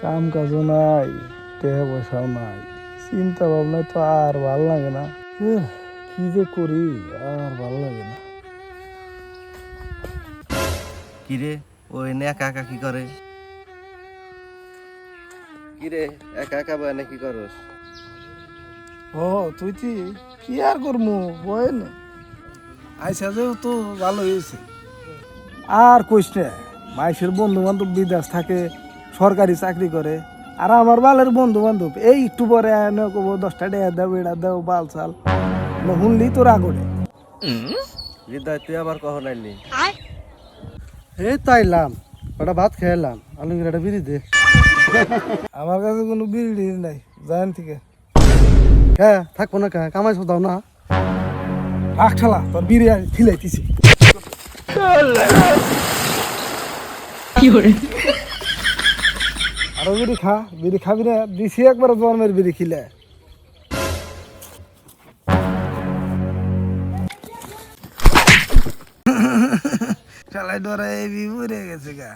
কাম কাজও নাই, টাকা পয়সাও নাই, চিন্তা ভাবনা তো আর ভাল লাগে না। কি যে করি, আর ভাল লাগে না। কিরে ও এনে একা একা কি করে? কিরে একা একা বয় কি করস? ও তুই কি আর করবো, বয়েন আইসা যে তো ভালো হয়েছে। আর কইস না, মাইসের বন্ধু বান্ধব বিদেশ থাকে, সরকারি চাকরি করে। আর আমার বালের বন্ধু বান্ধব এই একটু পরে এনে কব 10টা টাকা দাও, এটা দাও, বাল চাল শুনলি তোর আগরে। হৃদয় তুই আবার কখন আইলি? এই তাইলাম, ওটা ভাত খেলাম, আলুগির একটা বিড়ি দে। আমার কাছে কোনো বিল টিল নাই, জানেন থেকে। হ্যাঁ থাকবো না, কামাইছো দাও না। রাখ ঠেলা, তোর বিরিয়ানি খিলাইতেছি। আরো বিড়ি খা, বিড়ি খাবি না? দিছি একবার জন্মের বিড়ি খিলে। খেলায় ডরে বিপরে গেছে গা।